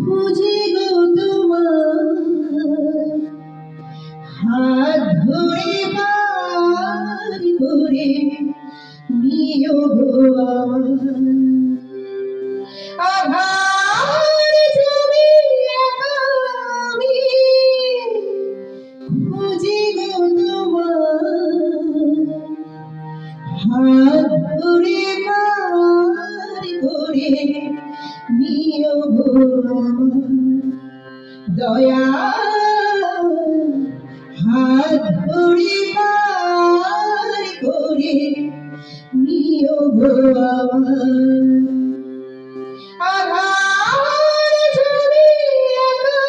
খুঁজে গো তোমার হাত ধরে পার করে নিও গো আধার জমি একা আমি খুঁজে গো তোমার হাত ধরে পার করে নিও গো দয়া হাত ধরে পার করে নিও গো আধার জমি একা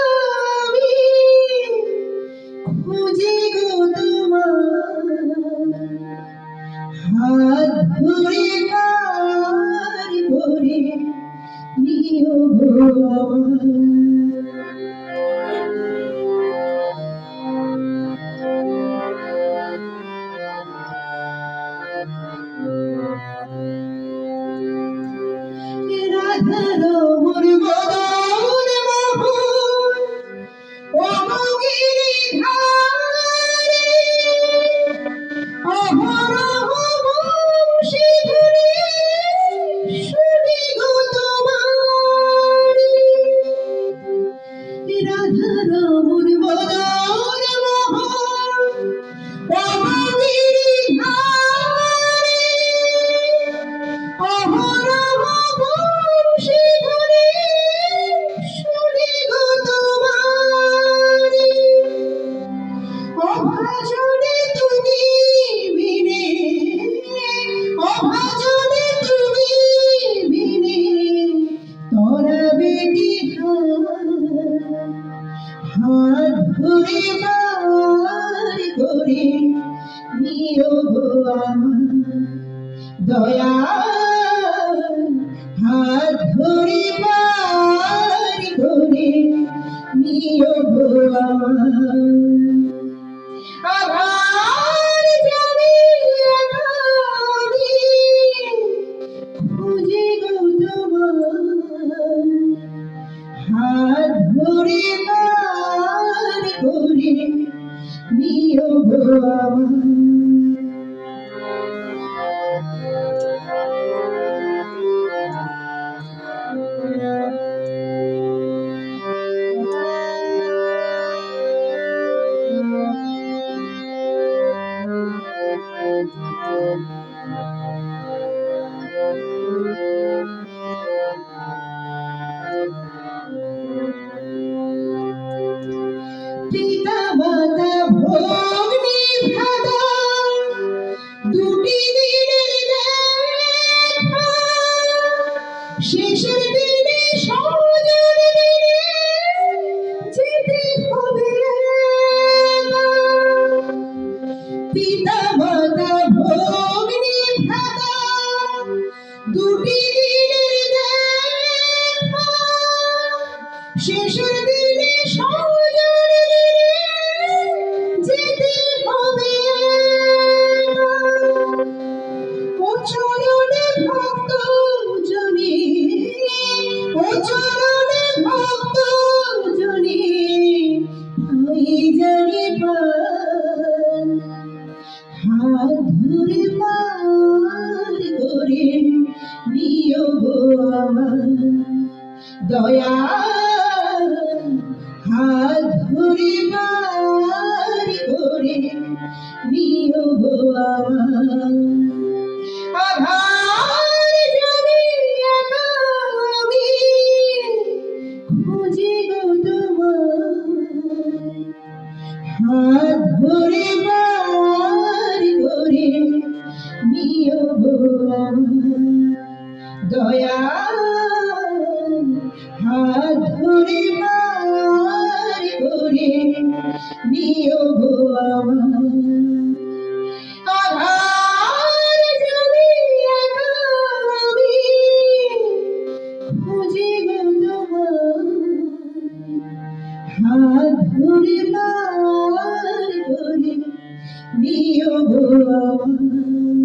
আমি খুঁজে গো তোমার হাত ধরে পার করে নিও গো রাধার মোর বদন মোহন ও গিরিধারে অহরহ বংশী ধরে শুনি গো তোমার রাধার মোর বদন মোহন ও গিরিধারে অহরহ বংশী ধরে শুনি গো তোমার অভাজনে তুমি বিনে অভাজনে তুমি বিনে তোরা বেটি হাত ধরে বার করে নিও গো আমার দয়া হাত ধরে বার করে নিও গো আধার জমি একা আমি খুঁজে গো তোমার হাত ধরে বার করে নিও গো পিতা মাতা ভগ্নী ভ্রাতা দুটি দিনের দেখা শেষের দিনে সজন মিলে যেতে হবে পিতা মাতা ভগ্নী ভ্রাতা দুটি দিনের দেখা শেষের দিনে সজন যেতে হবে ও চরণে ভক্ত জনে ও চরণে ভক্ত জনে আমি জানি পার হাত ধরে পার করে নিও গো আমার দয়া হাত ধরে বার করে নিও গো আমার আধার জমি একা আমি খুঁজে গো তোমার হাত ধরে বার করে নিও গো আমার দয়া হাত ধরে বার করে নিও গো আমার হাত ধরে বার করে নিও গো আমায়।